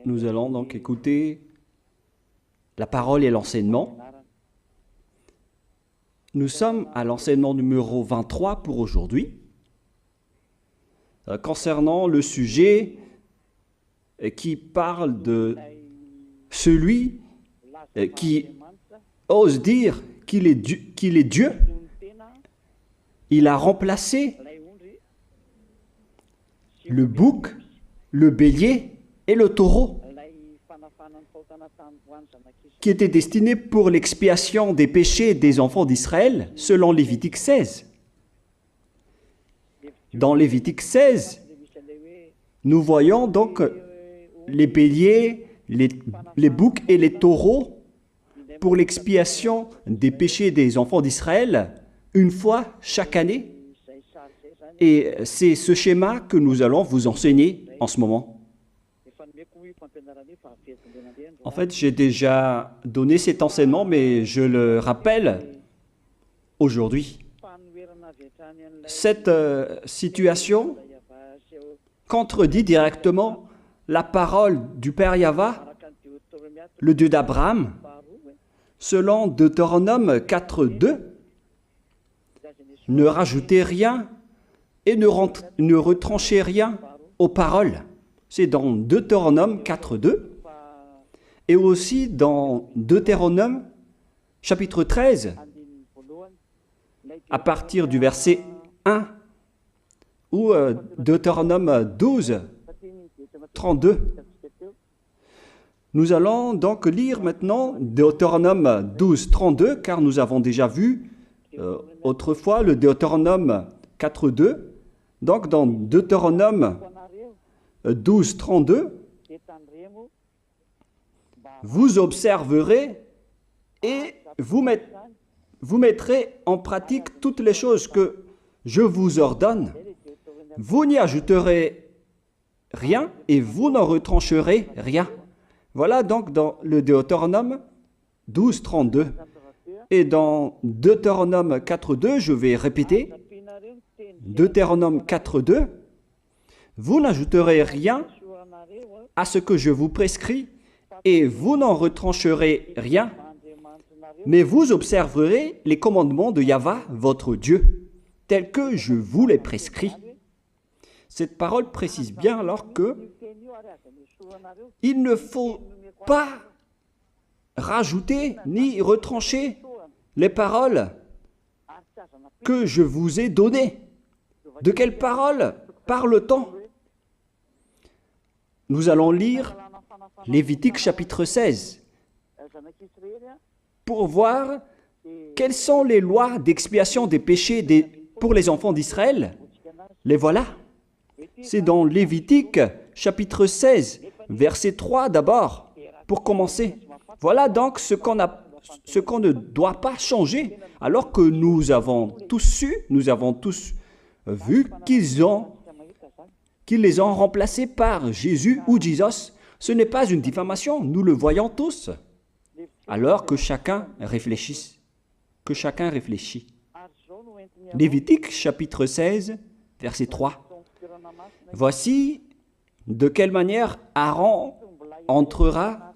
Nous allons donc écouter la parole et l'enseignement. Nous sommes à l'enseignement numéro 23 pour aujourd'hui, concernant le sujet qui parle de celui qui ose dire qu'il est Dieu. Il a remplacé le bouc, le bélier et le taureau, qui étaient destinés pour l'expiation des péchés des enfants d'Israël, selon Lévitique 16. Dans Lévitique 16, nous voyons donc les béliers, les boucs et les taureaux pour l'expiation des péchés des enfants d'Israël, une fois chaque année. Et c'est ce schéma que nous allons vous enseigner en ce moment. En fait, j'ai déjà donné cet enseignement, mais je le rappelle aujourd'hui. Cette situation contredit directement la parole du Père Yahva, le Dieu d'Abraham, selon Deutéronome 4.2. Ne rajoutez rien et ne retranchez rien aux paroles. C'est dans Deutéronome 4.2 et aussi dans Deutéronome chapitre 13, à partir du verset 1, ou Deutéronome 12, 32. Nous allons donc lire maintenant Deutéronome 12, 32, car nous avons déjà vu autrefois le Deutéronome 4.2. Donc dans Deutéronome 12, 32, vous observerez et vous mettrez en pratique toutes les choses que je vous ordonne. Vous n'y ajouterez rien et vous n'en retrancherez rien. Voilà donc dans le Deutéronome 12, 32. Et dans Deutéronome 4.2, je vais répéter, Deutéronome 4.2, vous n'ajouterez rien à ce que je vous prescris et vous n'en retrancherez rien, mais vous observerez les commandements de Yahva, votre Dieu, tels que je vous les prescris. Cette parole précise bien alors que il ne faut pas rajouter ni retrancher les paroles que je vous ai données. De quelles paroles parle-t-on? Nous allons lire Lévitique chapitre 16 pour voir quelles sont les lois d'expiation des péchés pour les enfants d'Israël. Les voilà. C'est dans Lévitique chapitre 16, verset 3 d'abord, pour commencer. Voilà donc ce qu'on ne doit pas changer, alors que nous avons tous su, nous avons tous vu qu'ils les ont remplacés par Jésus ou Jesus. Ce n'est pas une diffamation, nous le voyons tous. Alors que chacun réfléchisse, Lévitique chapitre 16, verset 3. Voici de quelle manière Aaron entrera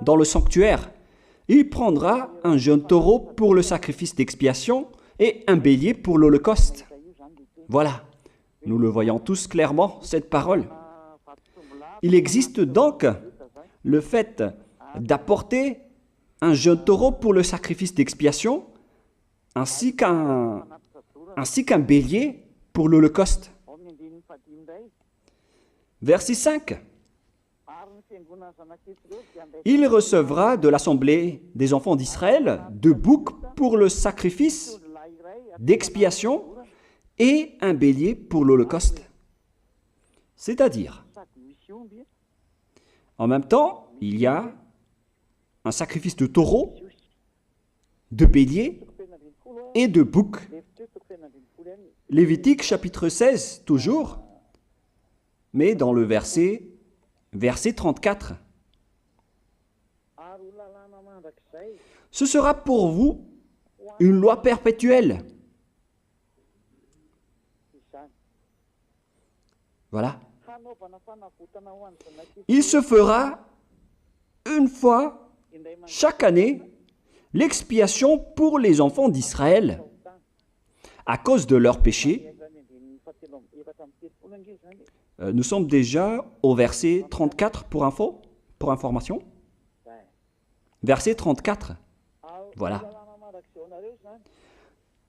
dans le sanctuaire. Il prendra un jeune taureau pour le sacrifice d'expiation et un bélier pour l'holocauste. Voilà, nous le voyons tous clairement, cette parole. Il existe donc le fait d'apporter un jeune taureau pour le sacrifice d'expiation, ainsi qu'un bélier pour l'holocauste. Verset 5. Il recevra de l'assemblée des enfants d'Israël 2 boucs pour le sacrifice d'expiation et un bélier pour l'holocauste. C'est-à-dire, en même temps, il y a un sacrifice de taureau, de bélier et de bouc. Lévitique chapitre 16, toujours, mais dans le verset 34. Ce sera pour vous une loi perpétuelle. Voilà. Il se fera une fois chaque année l'expiation pour les enfants d'Israël à cause de leurs péchés. Nous sommes déjà au verset 34 pour information. Verset 34. Voilà.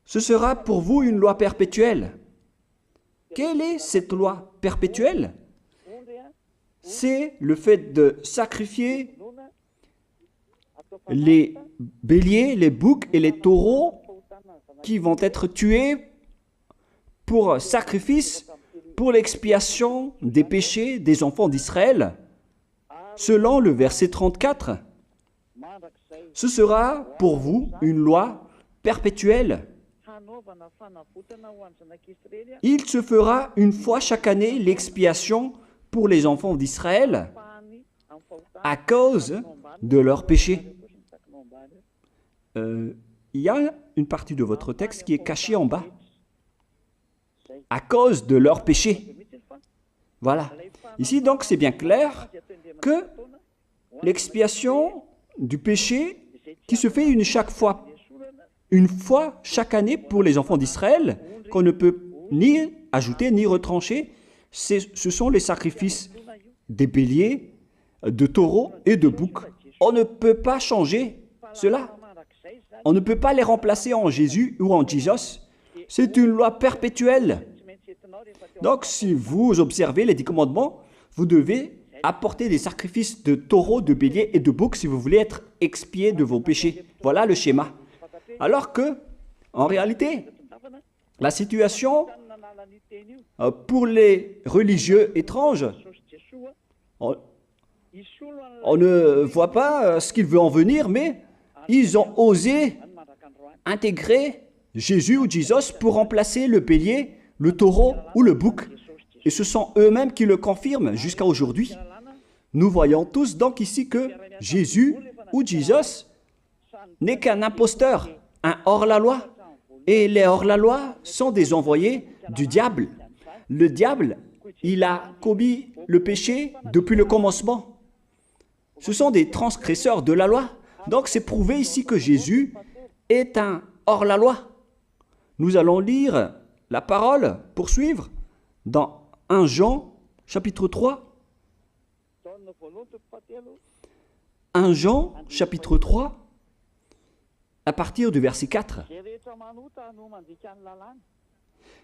Ce sera pour vous une loi perpétuelle. Quelle est cette loi perpétuelle? C'est le fait de sacrifier les béliers, les boucs et les taureaux qui vont être tués pour sacrifice, pour l'expiation des péchés des enfants d'Israël. Selon le verset 34, ce sera pour vous une loi perpétuelle. Il se fera une fois chaque année l'expiation pour les enfants d'Israël à cause de leurs péchés. Il y a une partie de votre texte qui est cachée en bas. À cause de leurs péchés. Voilà. Ici, donc, c'est bien clair que l'expiation du péché qui se fait une fois chaque année pour les enfants d'Israël, qu'on ne peut ni ajouter ni retrancher, ce sont les sacrifices des béliers, de taureaux et de boucs. On ne peut pas changer cela. On ne peut pas les remplacer en Jésus ou en Jesus. C'est une loi perpétuelle. Donc, si vous observez les 10 commandements, vous devez apporter des sacrifices de taureaux, de béliers et de boucs si vous voulez être expié de vos péchés. Voilà le schéma. Alors que, en réalité, la situation pour les religieux étranges, on ne voit pas ce qu'il veut en venir, mais ils ont osé intégrer Jésus ou Jesus pour remplacer le bélier, le taureau ou le bouc. Et ce sont eux-mêmes qui le confirment jusqu'à aujourd'hui. Nous voyons tous donc ici que Jésus ou Jesus n'est qu'un imposteur, un hors-la-loi. Et les hors-la-loi sont des envoyés du diable. Le diable, il a commis le péché depuis le commencement. Ce sont des transgresseurs de la loi. Donc c'est prouvé ici que Jésus est un hors-la-loi. Nous allons lire la parole, poursuivre, dans 1 Jean, chapitre 3. 1 Jean, chapitre 3, à partir du verset 4.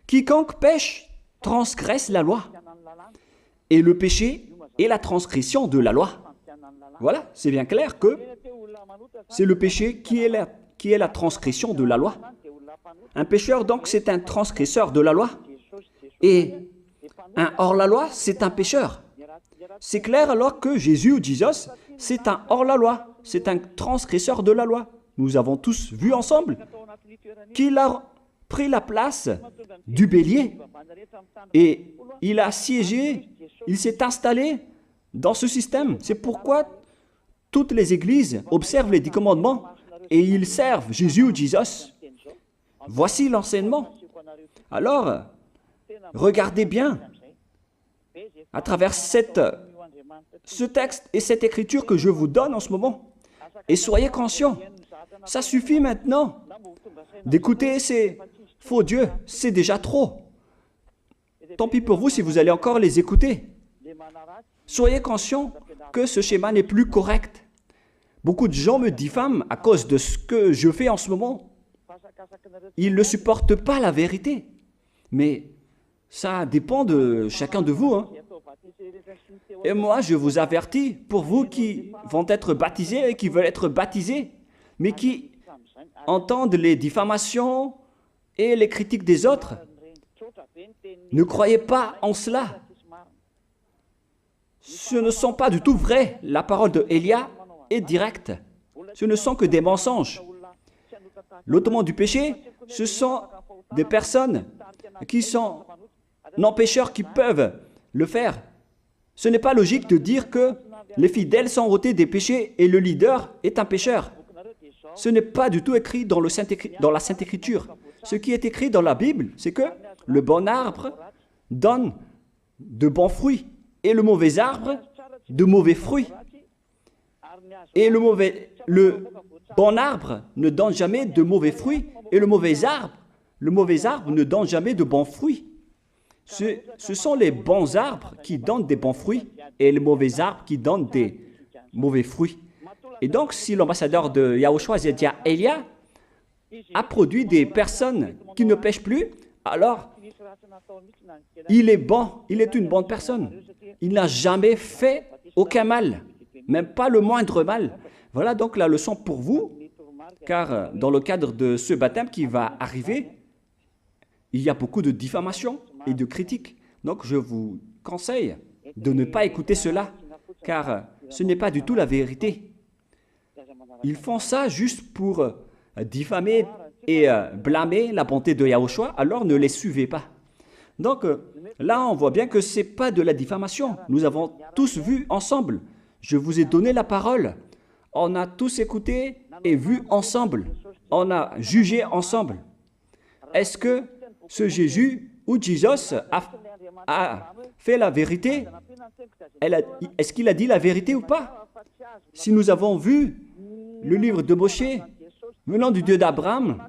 Quiconque pêche transgresse la loi, et le péché est la transgression de la loi. Voilà, c'est bien clair que c'est le péché qui est la transgression de la loi. Un pécheur, donc, c'est un transgresseur de la loi. Et un hors-la-loi, c'est un pécheur. C'est clair alors que Jésus ou Jesus, c'est un hors-la-loi, c'est un transgresseur de la loi. Nous avons tous vu ensemble qu'il a pris la place du bélier et il a siégé, il s'est installé dans ce système. C'est pourquoi toutes les églises observent les 10 commandements et ils servent Jésus ou Jesus. Voici l'enseignement. Alors, regardez bien à travers ce texte et cette écriture que je vous donne en ce moment. Et soyez conscients, ça suffit maintenant d'écouter ces faux dieux, c'est déjà trop. Tant pis pour vous si vous allez encore les écouter. Soyez conscients que ce schéma n'est plus correct. Beaucoup de gens me diffament à cause de ce que je fais en ce moment. Ils ne supportent pas la vérité. Mais ça dépend de chacun de vous. Et moi, je vous avertis, pour vous qui vont être baptisés et qui veulent être baptisés, mais qui entendent les diffamations et les critiques des autres, ne croyez pas en cela. Ce ne sont pas du tout vrai. La parole de Élia est directe. Ce ne sont que des mensonges. L'ôtement du péché, ce sont des personnes qui sont non-pécheurs qui peuvent le faire. Ce n'est pas logique de dire que les fidèles sont ôtés des péchés et le leader est un pécheur. Ce n'est pas du tout écrit dans la Sainte Écriture. Ce qui est écrit dans la Bible, c'est que le bon arbre donne de bons fruits et le mauvais arbre de mauvais fruits. Et le bon arbre ne donne jamais de mauvais fruits et le mauvais arbre ne donne jamais de bons fruits. Ce sont les bons arbres qui donnent des bons fruits et les mauvais arbres qui donnent des mauvais fruits. Et donc, si l'ambassadeur de Yahushua, Zedia Elia, a produit des personnes qui ne pêchent plus, alors il est bon, il est une bonne personne. Il n'a jamais fait aucun mal, même pas le moindre mal. Voilà donc la leçon pour vous, car dans le cadre de ce baptême qui va arriver, il y a beaucoup de diffamation et de critiques. Donc je vous conseille de ne pas écouter cela, car ce n'est pas du tout la vérité. Ils font ça juste pour diffamer et blâmer la bonté de Yahushua, alors ne les suivez pas. Donc là, on voit bien que ce n'est pas de la diffamation. Nous avons tous vu ensemble. Je vous ai donné la parole. On a tous écouté et vu ensemble. On a jugé ensemble. Est-ce que ce Jésus ou Jésus a fait la vérité? Est-ce qu'il a dit la vérité ou pas? Si nous avons vu le livre de Moshé, venant du Dieu d'Abraham,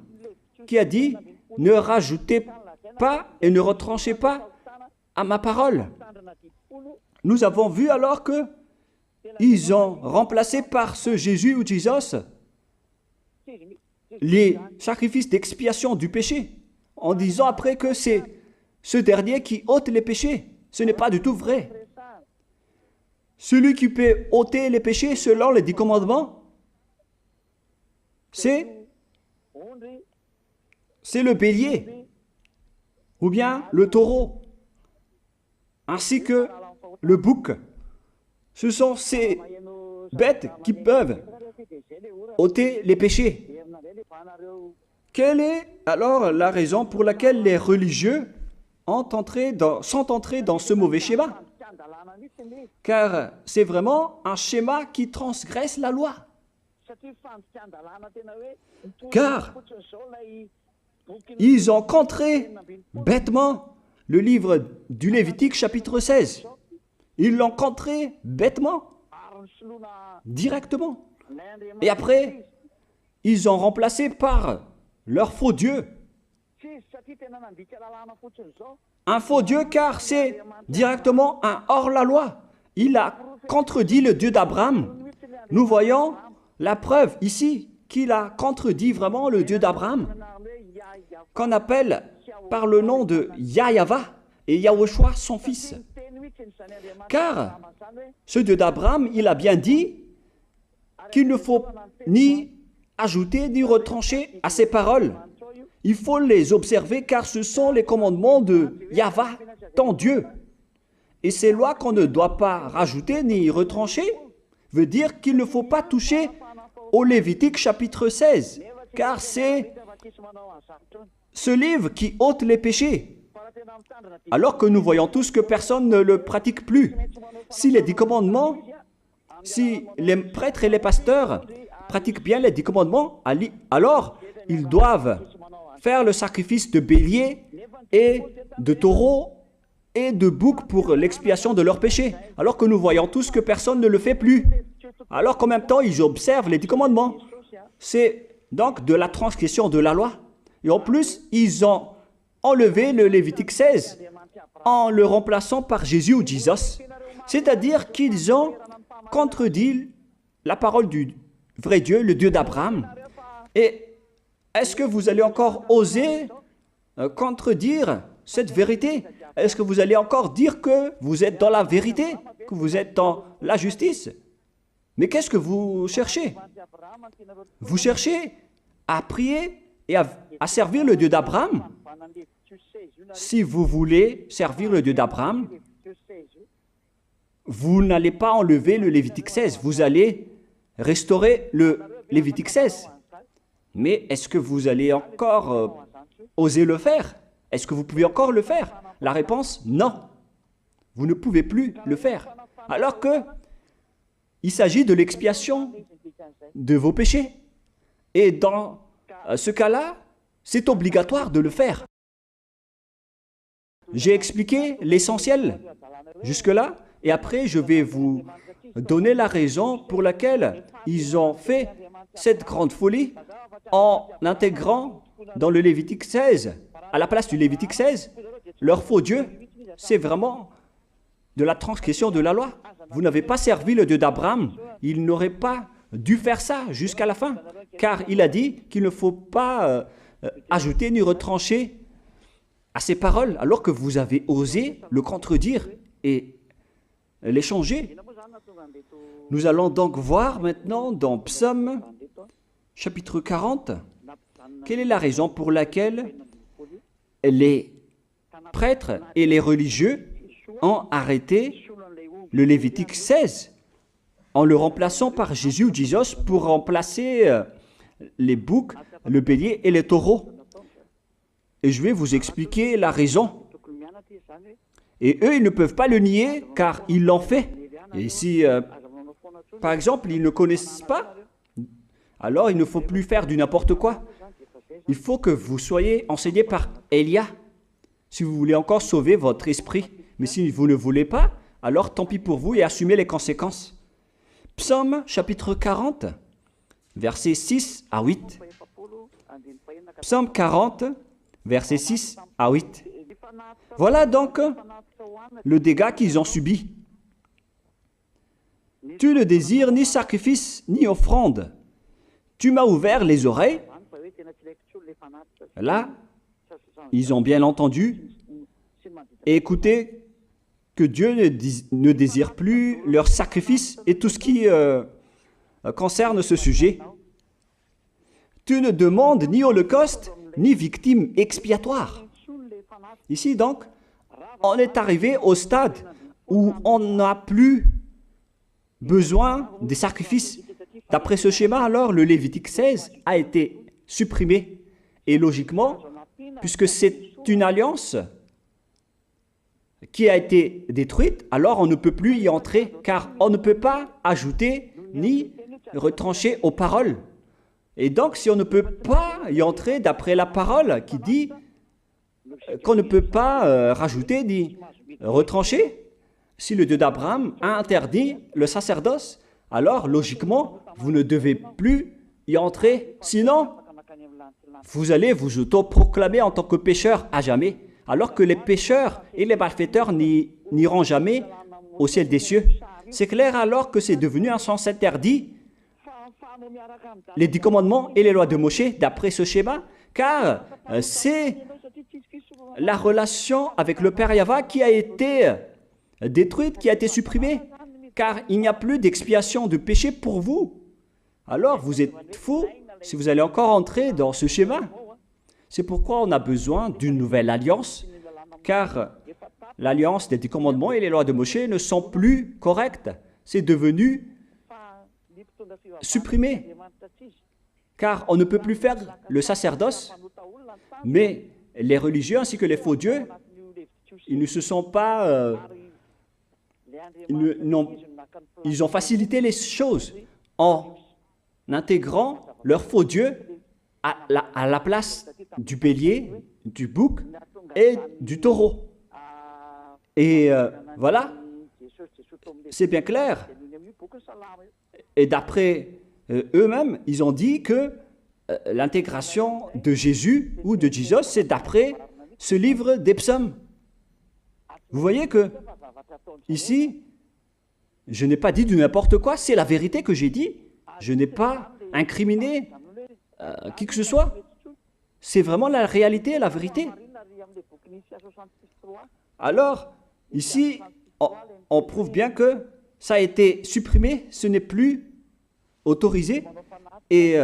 qui a dit « Ne rajoutez pas et ne retranchez pas à ma parole ». Nous avons vu alors que ils ont remplacé par ce Jésus ou Jésus les sacrifices d'expiation du péché, en disant après que c'est ce dernier qui ôte les péchés. Ce n'est pas du tout vrai. Celui qui peut ôter les péchés selon les 10 commandements, c'est le bélier, ou bien le taureau, ainsi que le bouc. Ce sont ces bêtes qui peuvent ôter les péchés. Quelle est alors la raison pour laquelle les religieux sont entrés dans ce mauvais schéma? Car c'est vraiment un schéma qui transgresse la loi. Car ils ont contré bêtement le livre du Lévitique chapitre 16. Ils l'ont contré bêtement, directement. Et après, ils ont remplacé par leur faux Dieu. Un faux Dieu car c'est directement un hors-la-loi. Il a contredit le Dieu d'Abraham. Nous voyons la preuve ici qu'il a contredit vraiment le Dieu d'Abraham, qu'on appelle par le nom de Yahava et Yahushua son fils. Car ce Dieu d'Abraham, il a bien dit qu'il ne faut ni ajouter ni retrancher à ses paroles. Il faut les observer car ce sont les commandements de Yahva, ton Dieu. Et ces lois qu'on ne doit pas rajouter ni retrancher veut dire qu'il ne faut pas toucher au Lévitique chapitre 16, car c'est ce livre qui ôte les péchés. Alors que nous voyons tous que personne ne le pratique plus. Si les 10 commandements, si les prêtres et les pasteurs pratiquent bien les 10 commandements, alors ils doivent faire le sacrifice de bélier et de taureau et de bouc pour l'expiation de leurs péchés. Alors que nous voyons tous que personne ne le fait plus. Alors qu'en même temps, ils observent les 10 commandements. C'est donc de la transgression de la loi. Et en plus, ils ont enlevé le Lévitique 16 en le remplaçant par Jésus ou Jésus. C'est-à-dire qu'ils ont contredit la parole du vrai Dieu, le Dieu d'Abraham. Et est-ce que vous allez encore oser contredire cette vérité? Est-ce que vous allez encore dire que vous êtes dans la vérité, que vous êtes dans la justice? Mais qu'est-ce que vous cherchez? Vous cherchez à prier et à servir le Dieu d'Abraham. Si vous voulez servir le Dieu d'Abraham, vous n'allez pas enlever le Lévitique 16, vous allez restaurer le Lévitique 16. Mais est-ce que vous allez encore oser le faire? Est-ce que vous pouvez encore le faire? La réponse, non. Vous ne pouvez plus le faire. Alors que il s'agit de l'expiation de vos péchés. Et dans ce cas-là, c'est obligatoire de le faire. J'ai expliqué l'essentiel jusque-là et après je vais vous donner la raison pour laquelle ils ont fait cette grande folie en intégrant dans le Lévitique 16, à la place du Lévitique 16, leur faux Dieu. C'est vraiment de la transgression de la loi. Vous n'avez pas servi le Dieu d'Abraham. Il n'aurait pas dû faire ça jusqu'à la fin, car il a dit qu'il ne faut pas ajouter ni retrancher à ses paroles, alors que vous avez osé le contredire et les changer. Nous allons donc voir maintenant dans Psaume chapitre 40, quelle est la raison pour laquelle les prêtres et les religieux ont arrêté le Lévitique 16 en le remplaçant par Jésus ou Jesus pour remplacer les boucs, le bélier et les taureaux. Et je vais vous expliquer la raison. Et eux, ils ne peuvent pas le nier car ils l'ont fait. Et si, par exemple, ils ne connaissent pas, alors il ne faut plus faire du n'importe quoi. Il faut que vous soyez enseigné par Élia, si vous voulez encore sauver votre esprit. Mais si vous ne voulez pas, alors tant pis pour vous et assumez les conséquences. Psaume chapitre 40, versets 6 à 8. Psaume 40, versets 6 à 8. Voilà donc le dégât qu'ils ont subi. Tu ne désires ni sacrifice ni offrande. Tu m'as ouvert les oreilles. Là, ils ont bien entendu et écouté que Dieu ne désire plus leur sacrifice et tout ce qui concerne ce sujet. Tu ne demandes ni holocauste, ni victime expiatoire. Ici donc, on est arrivé au stade où on n'a plus besoin des sacrifices. D'après ce schéma, alors, le Lévitique 16 a été supprimé. Et logiquement, puisque c'est une alliance qui a été détruite, alors on ne peut plus y entrer, car on ne peut pas ajouter ni retrancher aux paroles. Et donc, si on ne peut pas y entrer d'après la parole qui dit qu'on ne peut pas rajouter ni retrancher, si le Dieu d'Abraham a interdit le sacerdoce, alors logiquement, vous ne devez plus y entrer. Sinon, vous allez vous autoproclamer en tant que pécheur à jamais, alors que les pécheurs et les malfaiteurs n'iront jamais au ciel des cieux. C'est clair alors que c'est devenu un sens interdit, les 10 commandements et les lois de Moïse, d'après ce schéma, car c'est la relation avec le Père Yahva qui a été détruite, qui a été supprimée, car il n'y a plus d'expiation de péché pour vous. Alors vous êtes fous si vous allez encore entrer dans ce schéma. C'est pourquoi on a besoin d'une nouvelle alliance, car l'alliance des 10 commandements et les lois de Moïse ne sont plus correctes. C'est devenu supprimé, car on ne peut plus faire le sacerdoce, mais les religieux ainsi que les faux dieux, ils ne se sont pas... ils ont facilité les choses en intégrant leur faux dieu à la place du bélier, du bouc et du taureau. Et voilà, c'est bien clair. Et d'après eux-mêmes, ils ont dit que l'intégration de Jésus ou de Jesus, c'est d'après ce livre des psaumes. Vous voyez que ici, je n'ai pas dit du n'importe quoi, c'est la vérité que j'ai dit. Je n'ai pas incriminé qui que ce soit. C'est vraiment la réalité, la vérité. Alors, ici, on prouve bien que ça a été supprimé, ce n'est plus autorisé. Et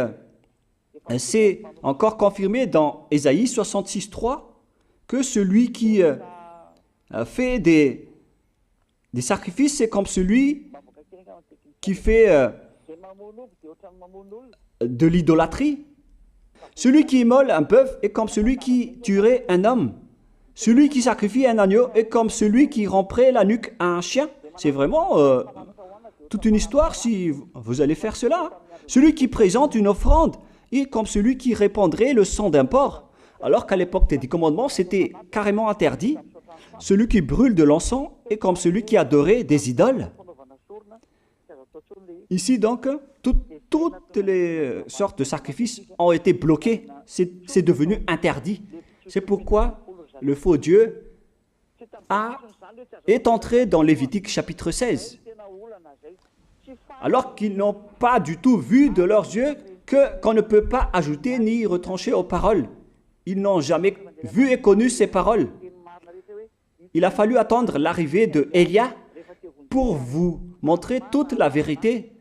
c'est encore confirmé dans Ésaïe 66.3 que celui qui fait des sacrifices, c'est comme celui qui fait de l'idolâtrie. Celui qui immole un bœuf est comme celui qui tuerait un homme. Celui qui sacrifie un agneau est comme celui qui romprait la nuque à un chien. C'est vraiment toute une histoire si vous allez faire cela. Celui qui présente une offrande est comme celui qui répandrait le sang d'un porc. Alors qu'à l'époque des 10 commandements, c'était carrément interdit. celui qui brûle de l'encens est comme celui qui adorait des idoles. Ici donc, toutes les sortes de sacrifices ont été bloqués. C'est devenu interdit. C'est pourquoi le faux Dieu est entré dans Lévitique chapitre 16. Alors qu'ils n'ont pas du tout vu de leurs yeux qu'on ne peut pas ajouter ni retrancher aux paroles. Ils n'ont jamais vu et connu ces paroles. Il a fallu attendre l'arrivée de Élia pour vous montrer toute la vérité,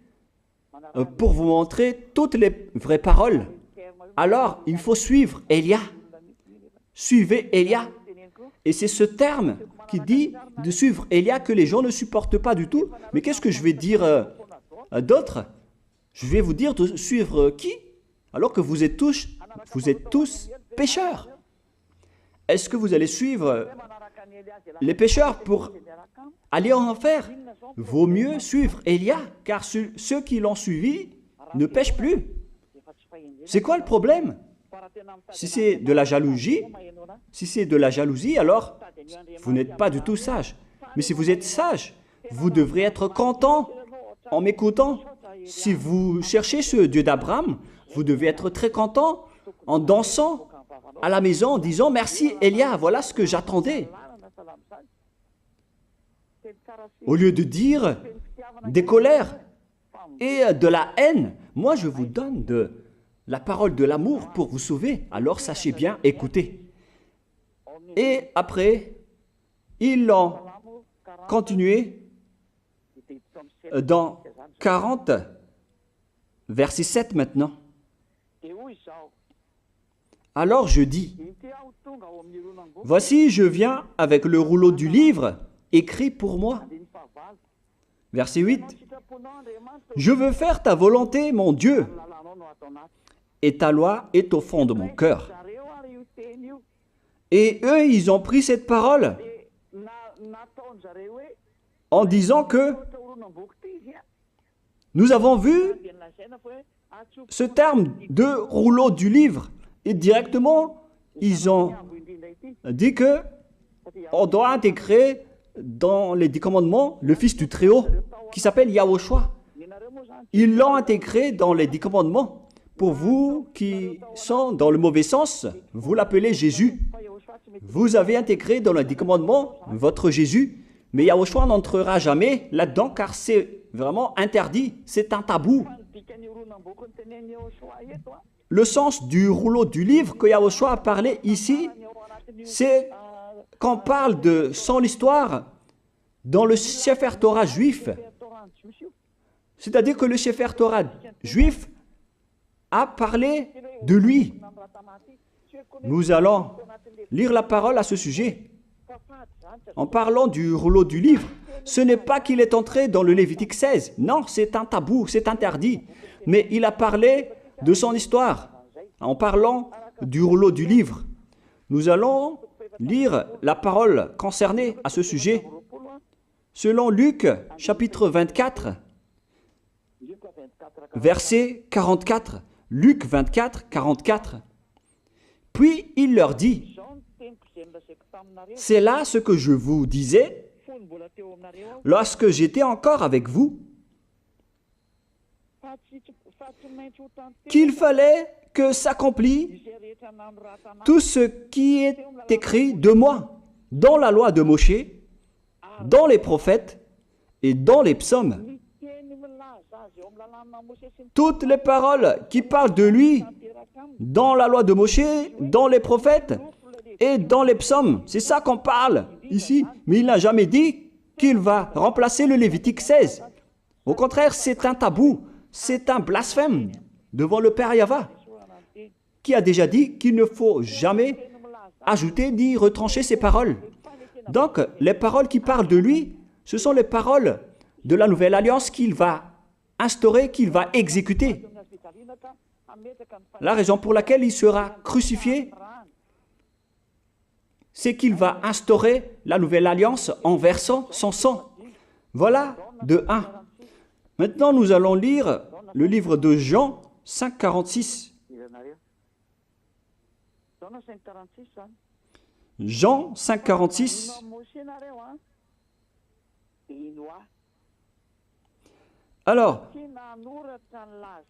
pour vous montrer toutes les vraies paroles. Alors, il faut suivre Élia. Suivez Élia. Et c'est ce terme qui dit de suivre Élia que les gens ne supportent pas du tout. Mais qu'est-ce que je vais dire d'autre? Je vais vous dire de suivre qui? Alors que vous êtes tous pécheurs. Est-ce que vous allez suivre les pécheurs pour aller en enfer? Vaut mieux suivre Élia, car ceux qui l'ont suivi ne pêchent plus. C'est quoi le problème? Si c'est de la jalousie, alors vous n'êtes pas du tout sage. Mais si vous êtes sage, vous devrez être content en m'écoutant. Si vous cherchez ce Dieu d'Abraham, vous devez être très content en dansant à la maison en disant « Merci Élia, voilà ce que j'attendais ». Au lieu de dire des colères et de la haine, moi je vous donne de la parole de l'amour pour vous sauver. Alors sachez bien écouter. Et après, ils l'ont continué dans 40, verset 7 maintenant. Alors je dis, voici je viens avec le rouleau du livre écrit pour moi. Verset 8, je veux faire ta volonté, mon Dieu, et ta loi est au fond de mon cœur. Et eux, ils ont pris cette parole en disant que nous avons vu ce terme de rouleau du livre. Et directement, ils ont dit que on doit intégrer dans les 10 commandements le Fils du Très-Haut qui s'appelle Yahushua. Ils l'ont intégré dans les 10 commandements. Pour vous qui sont dans le mauvais sens, vous l'appelez Jésus. Vous avez intégré dans les 10 commandements votre Jésus, mais Yahushua n'entrera jamais là-dedans car c'est vraiment interdit, c'est un tabou. Le sens du rouleau du livre que Yahushua a parlé ici, c'est qu'on parle de son histoire dans le Sefer Torah juif. C'est-à-dire que le Sefer Torah juif a parlé de lui. Nous allons lire la parole à ce sujet. En parlant du rouleau du livre, ce n'est pas qu'il est entré dans le Lévitique 16. Non, c'est un tabou, c'est interdit. Mais il a parlé de son histoire. En parlant du rouleau du livre, nous allons lire la parole concernée à ce sujet. Selon Luc, chapitre 24, verset 44. Luc 24, 44. Puis il leur dit, « C'est là ce que je vous disais lorsque j'étais encore avec vous, qu'il fallait que s'accomplisse tout ce qui est écrit de moi dans la loi de Moshe, dans les prophètes et dans les psaumes. » Toutes les paroles qui parlent de lui dans la loi de Moshe, dans les prophètes et dans les psaumes. C'est ça qu'on parle ici. Mais il n'a jamais dit qu'il va remplacer le Lévitique 16. Au contraire, c'est un tabou, c'est un blasphème devant le Père Yahva, qui a déjà dit qu'il ne faut jamais ajouter ni retrancher ses paroles. Donc, les paroles qui parlent de lui, ce sont les paroles de la nouvelle alliance qu'il va instaurer, qu'il va exécuter. La raison pour laquelle il sera crucifié, c'est qu'il va instaurer la nouvelle alliance en versant son sang. Voilà de 1. Maintenant, nous allons lire le livre de Jean 5, 46. Jean 5, 46. Alors,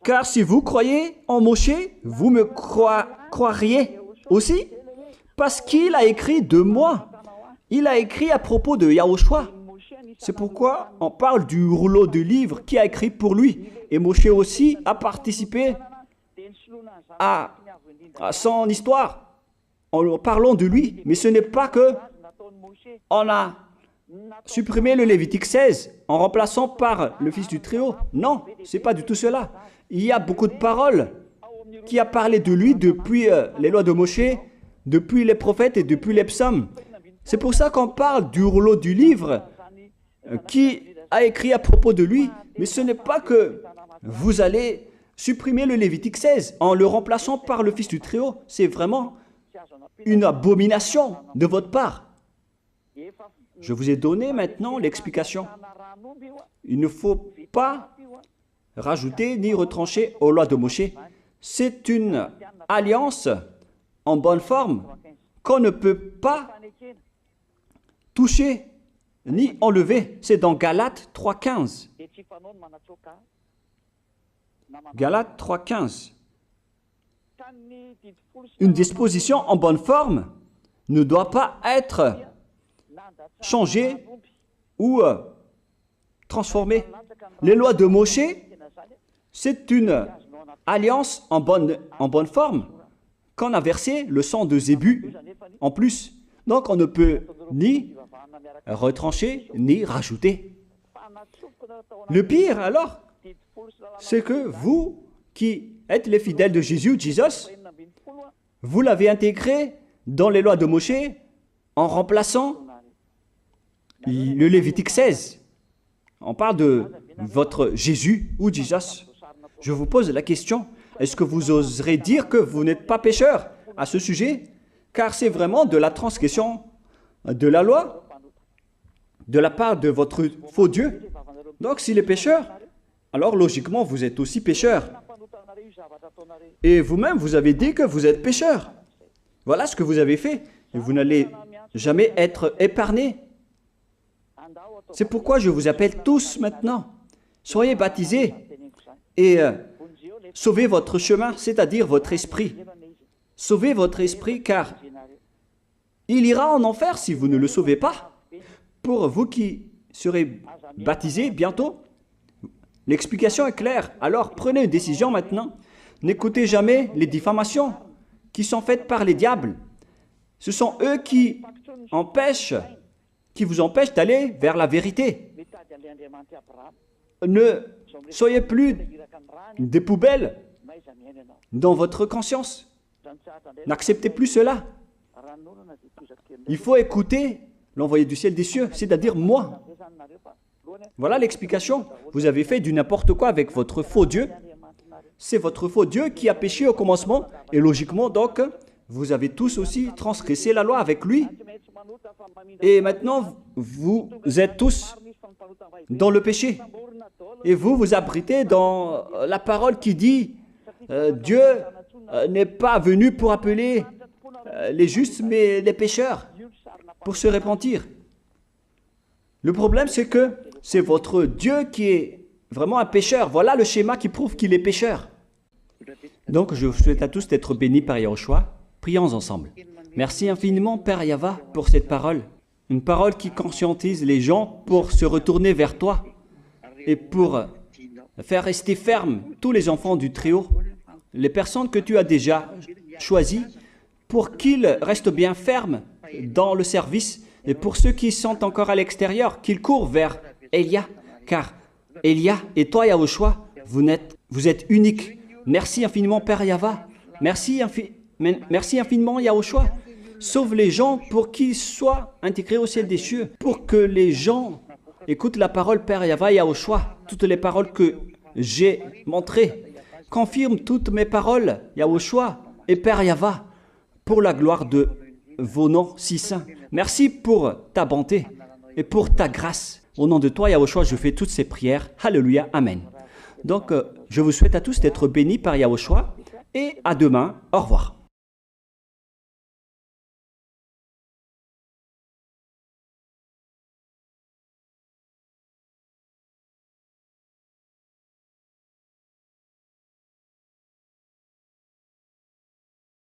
car si vous croyez en Moshe, vous me croiriez aussi, parce qu'il a écrit de moi. Il a écrit à propos de Yahushua. C'est pourquoi on parle du rouleau de livres qui a écrit pour lui. Et Moshe aussi a participé à son histoire en parlant de lui. Mais ce n'est pas que on a supprimé le Lévitique 16 en remplaçant par le Fils du Très-Haut. Non, ce n'est pas du tout cela. Il y a beaucoup de paroles qui a parlé de lui depuis les lois de Moshe, depuis les prophètes et depuis les psaumes. C'est pour ça qu'on parle du rouleau du livre qui a écrit à propos de lui. Mais ce n'est pas que vous allez supprimer le Lévitique 16 en le remplaçant par le Fils du Très-Haut. C'est vraiment une abomination de votre part. Je vous ai donné maintenant l'explication. Il ne faut pas rajouter ni retrancher aux lois de Moshe. C'est une alliance en bonne forme qu'on ne peut pas toucher ni enlever. C'est dans Galates 3,15. Galates 3,15. Une disposition en bonne forme ne doit pas être changée ou transformée. Les lois de Moshe, c'est une alliance en bonne forme qu'on a versé le sang de Zébu en plus. Donc on ne peut ni retrancher ni rajouter. Le pire alors, c'est que vous qui êtes les fidèles de Jésus, vous l'avez intégré dans les lois de Moshe en remplaçant le Lévitique 16. On parle de votre Jésus ou Jesus. Je vous pose la question, est-ce que vous oserez dire que vous n'êtes pas pécheur à ce sujet? Car c'est vraiment de la transgression de la loi de la part de votre faux Dieu. Donc s'il est pécheur, alors logiquement vous êtes aussi pécheur. Et vous-même, vous avez dit que vous êtes pécheur. Voilà ce que vous avez fait. Et vous n'allez jamais être épargné. C'est pourquoi je vous appelle tous maintenant. Soyez baptisés et sauvez votre chemin, c'est-à-dire votre esprit. Sauvez votre esprit car il ira en enfer si vous ne le sauvez pas. Pour vous qui serez baptisés bientôt, l'explication est claire. Alors prenez une décision maintenant. N'écoutez jamais les diffamations qui sont faites par les diables. Ce sont eux qui vous empêchent d'aller vers la vérité. Ne soyez plus des poubelles dans votre conscience. N'acceptez plus cela. Il faut écouter l'envoyé du ciel des cieux, c'est-à-dire moi. Voilà l'explication. Vous avez fait du n'importe quoi avec votre faux Dieu. C'est votre faux Dieu qui a péché au commencement. Et logiquement, donc, vous avez tous aussi transgressé la loi avec lui. Et maintenant, vous êtes tous dans le péché. Et vous vous abritez dans la parole qui dit Dieu n'est pas venu pour appeler les justes, mais les pécheurs, pour se repentir. Le problème, c'est que c'est votre Dieu qui est vraiment un pécheur. Voilà le schéma qui prouve qu'il est pécheur. Donc, je vous souhaite à tous d'être bénis par Yahushua. Prions ensemble. Merci infiniment, Père Yahva, pour cette parole. Une parole qui conscientise les gens pour se retourner vers toi et pour faire rester fermes tous les enfants du Très-Haut, les personnes que tu as déjà choisies, pour qu'ils restent bien fermes dans le service, et pour ceux qui sont encore à l'extérieur, qu'ils courent vers Elia, car Elia et toi, Yahushua, vous êtes uniques. Merci infiniment, Père Yahva. Merci infiniment, Yahushua. Sauve les gens pour qu'ils soient intégrés au ciel des cieux, pour que les gens écoutent la parole, Père Yahva, Yahushua, toutes les paroles que j'ai montrées. Confirme toutes mes paroles, Yahushua et Père Yahva, pour la gloire de vos noms si saints. Merci pour ta bonté et pour ta grâce. Au nom de toi, Yahushua, je fais toutes ces prières. Alléluia, Amen. Donc, je vous souhaite à tous d'être bénis par Yahushua et à demain. Au revoir.